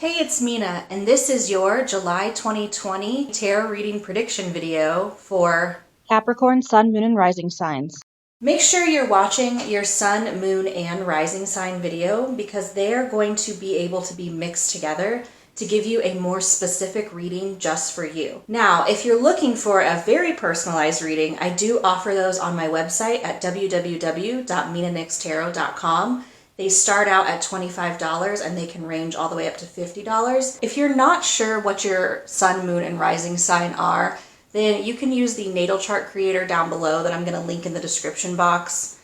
Hey, it's Mina, and this is your July 2020 tarot reading prediction video for Capricorn, Sun, Moon, and Rising signs. Make sure you're watching your sun, moon, and rising sign video because they're going to be able to be mixed together to give you a more specific reading just for you. Now, if you're looking for a very personalized reading, I do offer those on my website at www.minanixtarot.com. They start out at $25 and they can range all the way up to $50. If you're not sure what your sun, moon, and rising sign are, then you can use the natal chart creator down below that I'm going to link in the description box.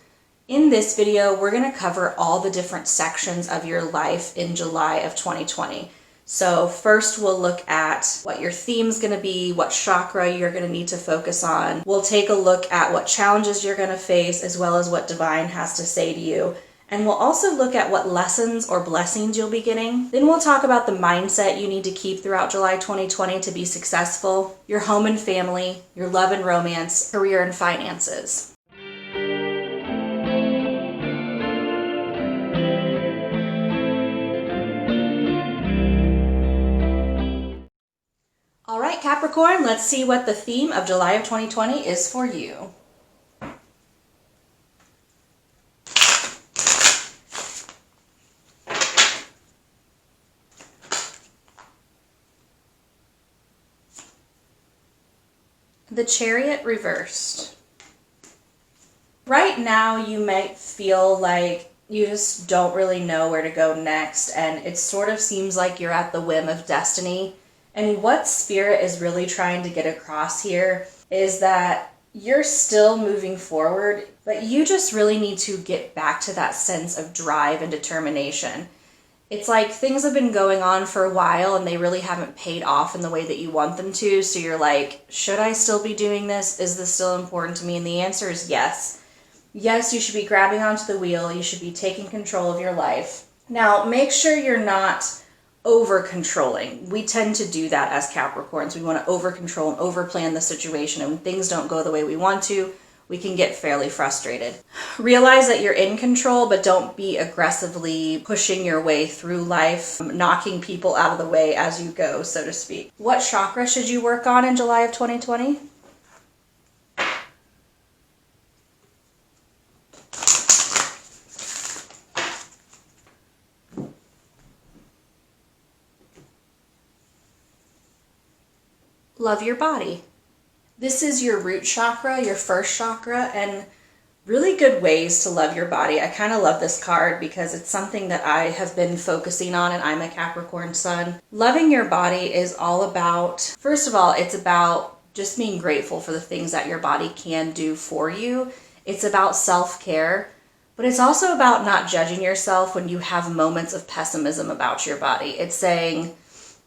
In this video, we're going to cover all the different sections of your life in July of 2020. So first we'll look at what your theme's going to be, what chakra you're going to need to focus on. We'll take a look at what challenges you're going to face as well as what divine has to say to you. And we'll also look at what lessons or blessings you'll be getting. Then we'll talk about the mindset you need to keep throughout July 2020 to be successful, your home and family, your love and romance, career and finances. All right, Capricorn, let's see what the theme of July of 2020 is for you. The Chariot reversed. Right now, you might feel like you just don't really know where to go next, and it sort of seems like you're at the whim of destiny. And what Spirit is really trying to get across here is that you're still moving forward, but you just really need to get back to that sense of drive and determination. It's like things have been going on for a while and they really haven't paid off in the way that you want them to. So you're like, should I still be doing this? Is this still important to me? And the answer is yes. Yes, you should be grabbing onto the wheel. You should be taking control of your life. Now, make sure you're not over controlling. We tend to do that as Capricorns. We want to over control and over plan the situation. And when things don't go the way we want to, we can get fairly frustrated. Realize that you're in control, but don't be aggressively pushing your way through life, knocking people out of the way as you go, so to speak. What chakra should you work on in July of 2020? Love your body. This is your root chakra, your first chakra, and really good ways to love your body. I kind of love this card because it's something that I have been focusing on, and I'm a Capricorn sun. Loving your body is all about, first of all, it's about just being grateful for the things that your body can do for you. It's about self-care, but it's also about not judging yourself when you have moments of pessimism about your body. It's saying,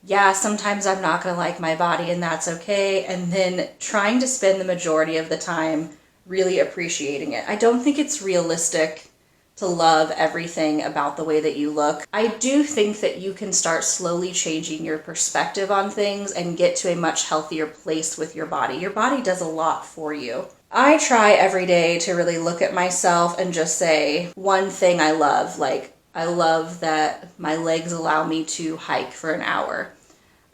yeah, sometimes I'm not going to like my body and that's okay. And then trying to spend the majority of the time really appreciating it. I don't think it's realistic to love everything about the way that you look. I do think that you can start slowly changing your perspective on things and get to a much healthier place with your body. Your body does a lot for you. I try every day to really look at myself and just say one thing I love, like I love that my legs allow me to hike for an hour.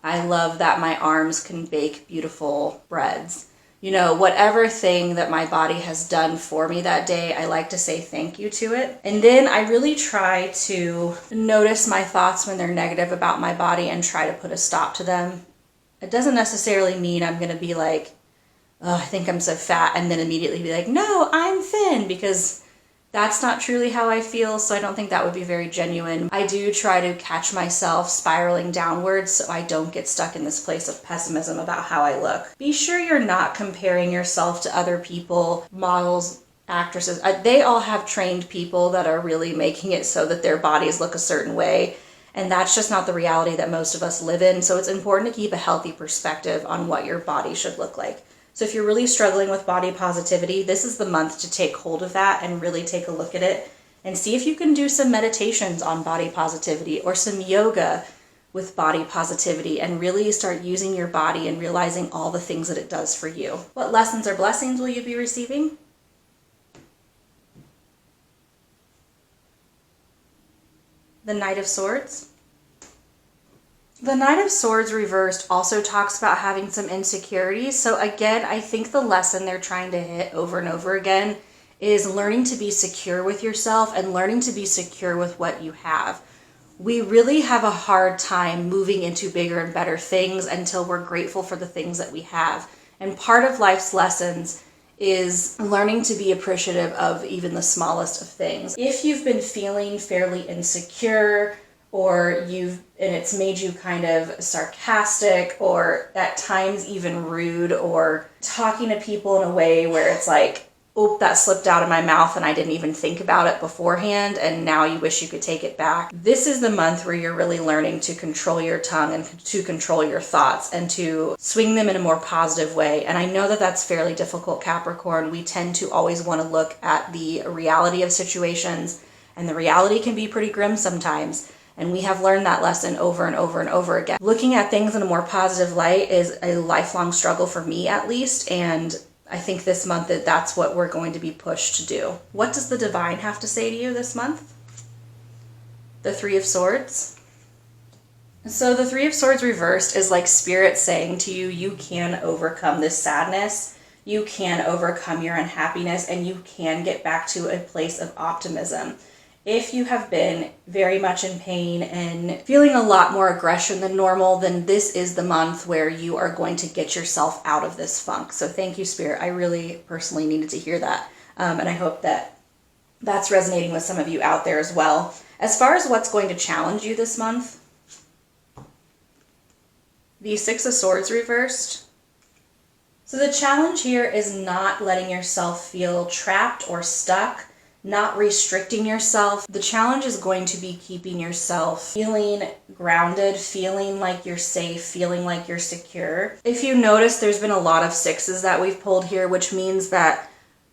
I love that my arms can bake beautiful breads. You know, whatever thing that my body has done for me that day, I like to say thank you to it. And then I really try to notice my thoughts when they're negative about my body and try to put a stop to them. It doesn't necessarily mean I'm going to be like, oh, I think I'm so fat, and then immediately be like, no, I'm thin, because that's not truly how I feel, so I don't think that would be very genuine. I do try to catch myself spiraling downwards so I don't get stuck in this place of pessimism about how I look. Be sure you're not comparing yourself to other people, models, actresses. They all have trained people that are really making it so that their bodies look a certain way, and that's just not the reality that most of us live in, so it's important to keep a healthy perspective on what your body should look like. So if you're really struggling with body positivity, this is the month to take hold of that and really take a look at it and see if you can do some meditations on body positivity or some yoga with body positivity and really start using your body and realizing all the things that it does for you. What lessons or blessings will you be receiving? The Knight of Swords. The Knight of Swords reversed also talks about having some insecurities. So again, I think the lesson they're trying to hit over and over again is learning to be secure with yourself and learning to be secure with what you have. We really have a hard time moving into bigger and better things until we're grateful for the things that we have. And part of life's lessons is learning to be appreciative of even the smallest of things. If you've been feeling fairly insecure, and it's made you kind of sarcastic or at times even rude, or talking to people in a way where it's like, oh, that slipped out of my mouth and I didn't even think about it beforehand, and now you wish you could take it back. This is the month where you're really learning to control your tongue and to control your thoughts and to swing them in a more positive way. And I know that that's fairly difficult, Capricorn. We tend to always want to look at the reality of situations, and the reality can be pretty grim sometimes. And we have learned that lesson over and over and over again. Looking at things in a more positive light is a lifelong struggle for me, at least, and I think this month that's what we're going to be pushed to do. What does the divine have to say to you this month? The Three of Swords. So the Three of Swords reversed is like Spirit saying to you, you can overcome this sadness, you can overcome your unhappiness, and you can get back to a place of optimism. If you have been very much in pain and feeling a lot more aggression than normal, then this is the month where you are going to get yourself out of this funk. So thank you, Spirit. I really personally needed to hear that. And I hope that that's resonating with some of you out there as well. As far as what's going to challenge you this month, the Six of Swords reversed. So the challenge here is not letting yourself feel trapped or stuck, not restricting yourself. The challenge is going to be keeping yourself feeling grounded, feeling like you're safe, feeling like you're secure. If you notice, there's been a lot of sixes that we've pulled here, which means that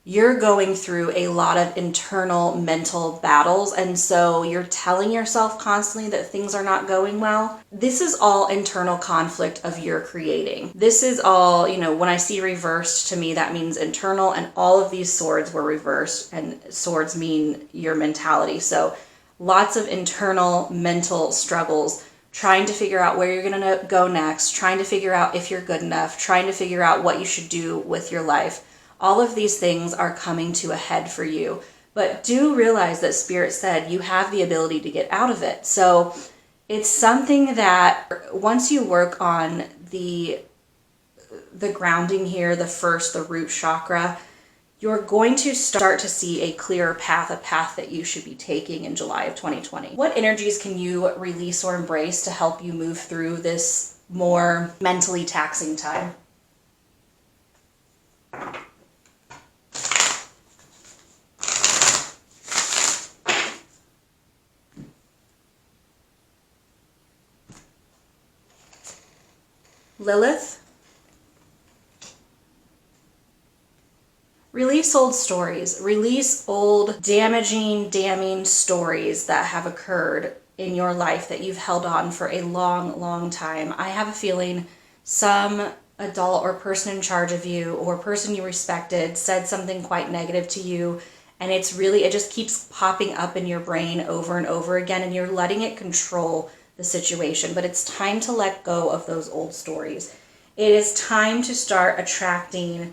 you're going through a lot of internal mental battles, and so you're telling yourself constantly that things are not going well. This is all internal conflict of your creating. This is all, when I see reversed, to me that means internal, and all of these swords were reversed, and swords mean your mentality. So lots of internal mental struggles, trying to figure out where you're going to go next, trying to figure out if you're good enough, trying to figure out what you should do with your life. All of these things are coming to a head for you, but do realize that Spirit said you have the ability to get out of it. So it's something that once you work on the grounding here, the root chakra, you're going to start to see a clearer path, a path that you should be taking in July of 2020. What energies can you release or embrace to help you move through this more mentally taxing time? Lilith. Release old stories. Release old damning stories that have occurred in your life that you've held on for a long, long time. I have a feeling some adult or person in charge of you or person you respected said something quite negative to you, and it just keeps popping up in your brain over and over again, and you're letting it control the situation. But it's time to let go of those old stories. It is time to start attracting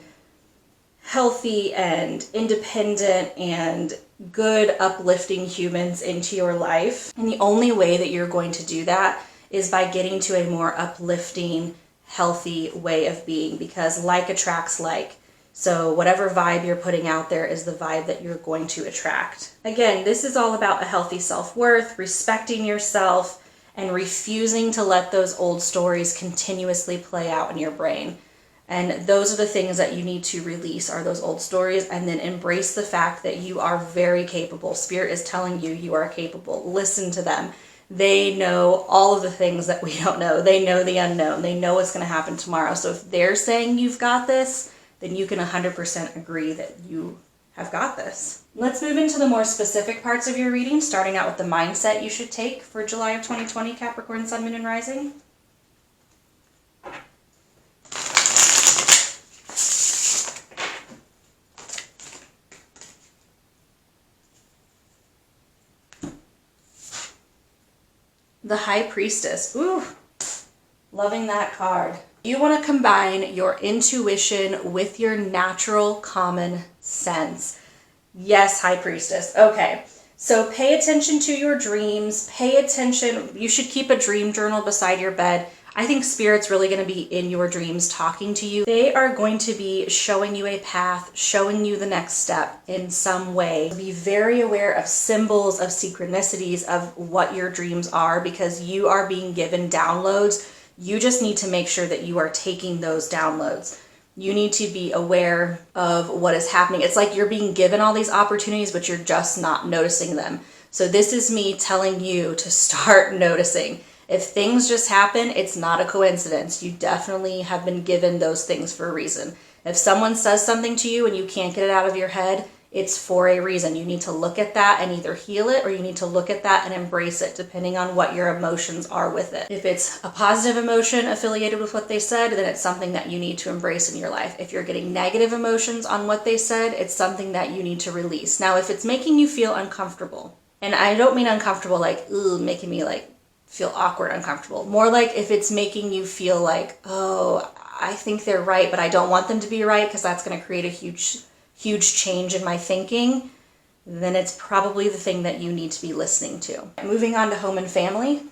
healthy and independent and good, uplifting humans into your life. And the only way that you're going to do that is by getting to a more uplifting, healthy way of being, because like attracts like. So whatever vibe you're putting out there is the vibe that you're going to attract. Again, this is all about a healthy self-worth, respecting yourself, and refusing to let those old stories continuously play out in your brain. And those are the things that you need to release, are those old stories, and then embrace the fact that you are very capable. Spirit is telling you you are capable. Listen to them. They know all of the things that we don't know. They know the unknown. They know what's going to happen tomorrow. So if they're saying you've got this, then you can 100% agree that you have got this. Let's move into the more specific parts of your reading, starting out with the mindset you should take for July of 2020, Capricorn, Sun, Moon, and Rising. The High Priestess. Ooh, Loving that card. You want to combine your intuition with your natural common sense. Yes, High Priestess. Okay. So pay attention to your dreams. Pay attention. You should keep a dream journal beside your bed. I think Spirit's really going to be in your dreams talking to you. They are going to be showing you a path, showing you the next step in some way. Be very aware of symbols, of synchronicities, of what your dreams are, because you are being given downloads. You just need to make sure that you are taking those downloads. You need to be aware of what is happening. It's like you're being given all these opportunities, but you're just not noticing them. So this is me telling you to start noticing. If things just happen, it's not a coincidence. You definitely have been given those things for a reason. If someone says something to you and you can't get it out of your head, it's for a reason. You need to look at that and either heal it, or you need to look at that and embrace it, depending on what your emotions are with it. If it's a positive emotion affiliated with what they said, then it's something that you need to embrace in your life. If you're getting negative emotions on what they said, it's something that you need to release. Now, if it's making you feel uncomfortable, and I don't mean uncomfortable like, ooh, making me like feel awkward, uncomfortable. More like if it's making you feel like, oh, I think they're right, but I don't want them to be right because that's going to create a huge change in my thinking, then it's probably the thing that you need to be listening to. Moving on to home and family.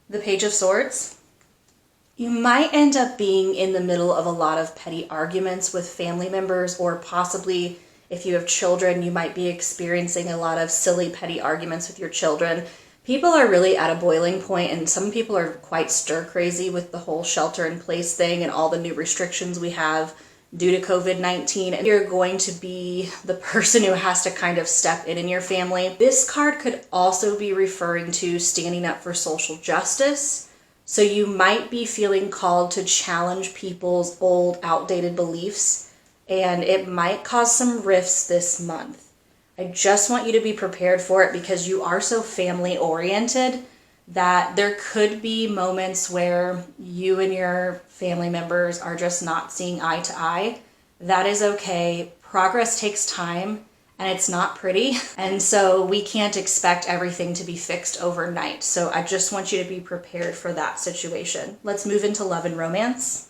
The Page of Swords. You might end up being in the middle of a lot of petty arguments with family members, or possibly if you have children, you might be experiencing a lot of silly petty arguments with your children. People are really at a boiling point, and some people are quite stir crazy with the whole shelter in place thing and all the new restrictions we have due to COVID-19. And you're going to be the person who has to kind of step in your family. This card could also be referring to standing up for social justice. So you might be feeling called to challenge people's old, outdated beliefs, and it might cause some rifts this month. I just want you to be prepared for it, because you are so family oriented that there could be moments where you and your family members are just not seeing eye to eye. That is okay. Progress takes time and it's not pretty. And so we can't expect everything to be fixed overnight. So I just want you to be prepared for that situation. Let's move into love and romance.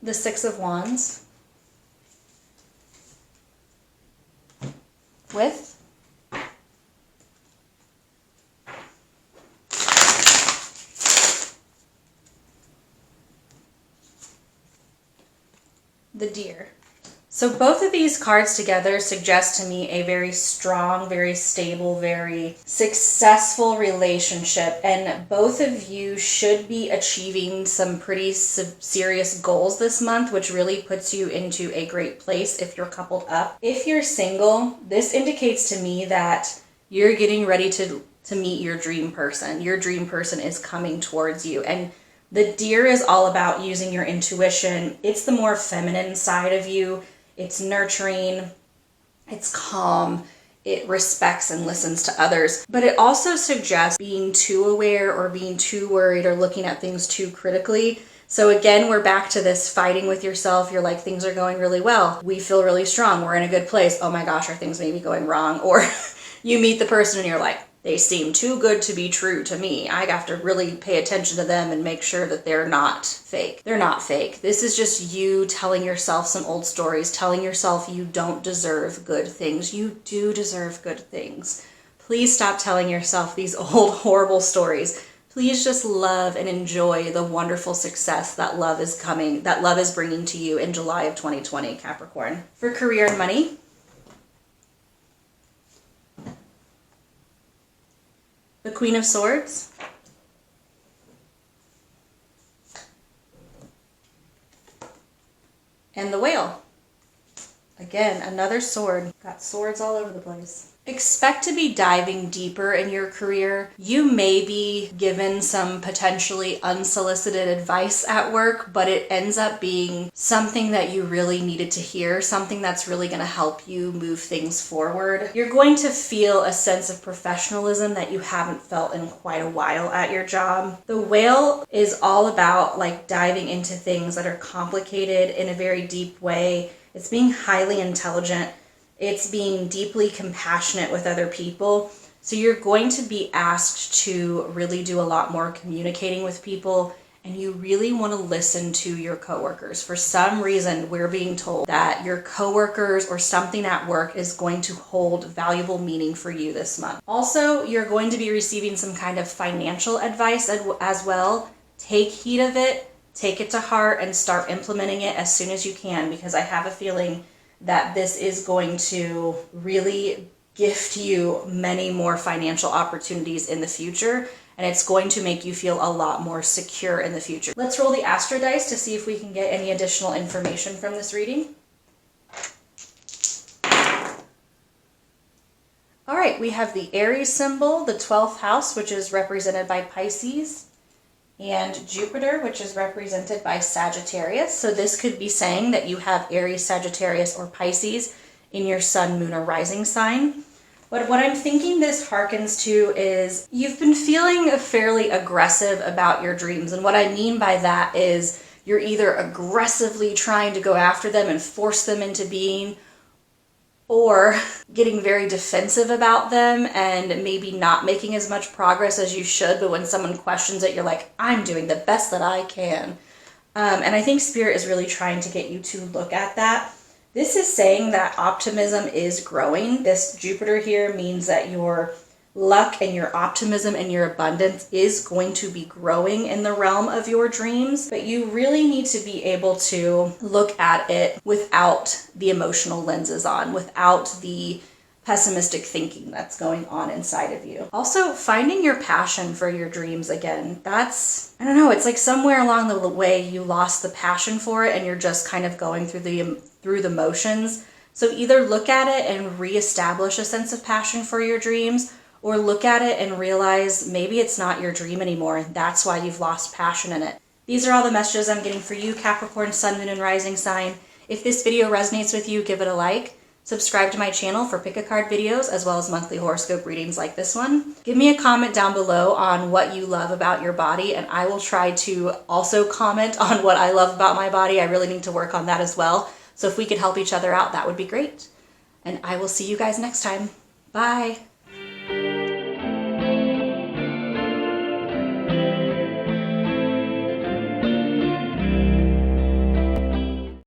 The Six of Wands with the Deer. So both of these cards together suggest to me a very strong, very stable, very successful relationship. And both of you should be achieving some pretty serious goals this month, which really puts you into a great place if you're coupled up. If you're single, this indicates to me that you're getting ready to meet your dream person. Your dream person is coming towards you. And the Deer is all about using your intuition. It's the more feminine side of you. It's nurturing, it's calm, it respects and listens to others. But it also suggests being too aware or being too worried or looking at things too critically. So again, we're back to this fighting with yourself. You're like, things are going really well. We feel really strong. We're in a good place. Oh my gosh, are things maybe going wrong? Or you meet the person and you're like, they seem too good to be true to me. I have to really pay attention to them and make sure that they're not fake. They're not fake. This is just you telling yourself some old stories, telling yourself you don't deserve good things. You do deserve good things. Please stop telling yourself these old horrible stories. Please just love and enjoy the wonderful success that love is bringing to you in July of 2020, Capricorn. For career and money, the Queen of Swords, and the Whale. Again, another sword. Got swords all over the place. Expect to be diving deeper in your career. You may be given some potentially unsolicited advice at work, but it ends up being something that you really needed to hear, something that's really going to help you move things forward. You're going to feel a sense of professionalism that you haven't felt in quite a while at your job. The whale is all about like diving into things that are complicated in a very deep way. It's being highly intelligent. It's being deeply compassionate with other people. So you're going to be asked to really do a lot more communicating with people, and you really want to listen to your coworkers. For some reason, we're being told that your coworkers or something at work is going to hold valuable meaning for you this month. Also, you're going to be receiving some kind of financial advice as well. Take heed of it, take it to heart, and start implementing it as soon as you can, because I have a feeling that this is going to really gift you many more financial opportunities in the future, and it's going to make you feel a lot more secure in the future. Let's roll the Astro dice to see if we can get any additional information from this reading. All right, we have the Aries symbol, the 12th house, which is represented by Pisces, and Jupiter, which is represented by Sagittarius. So this could be saying that you have Aries, Sagittarius, or Pisces in your sun, moon, or rising sign. But what I'm thinking this harkens to is you've been feeling fairly aggressive about your dreams. And what I mean by that is you're either aggressively trying to go after them and force them into being, or getting very defensive about them and maybe not making as much progress as you should, but when someone questions it, you're like, I'm doing the best that I can. And I think Spirit is really trying to get you to look at that. This is saying that optimism is growing. This Jupiter here means that your luck and your optimism and your abundance is going to be growing in the realm of your dreams, but you really need to be able to look at it without the emotional lenses on, without the pessimistic thinking that's going on inside of you. Also, finding your passion for your dreams again. That's, I don't know, it's like somewhere along the way you lost the passion for it and you're just kind of going through the motions. So either look at it and reestablish a sense of passion for your dreams, or look at it and realize maybe it's not your dream anymore. That's why you've lost passion in it. These are all the messages I'm getting for you, Capricorn, Sun, Moon, and Rising sign. If this video resonates with you, give it a like. Subscribe to my channel for pick a card videos as well as monthly horoscope readings like this one. Give me a comment down below on what you love about your body, and I will try to also comment on what I love about my body. I really need to work on that as well. So if we could help each other out, that would be great. And I will see you guys next time. Bye.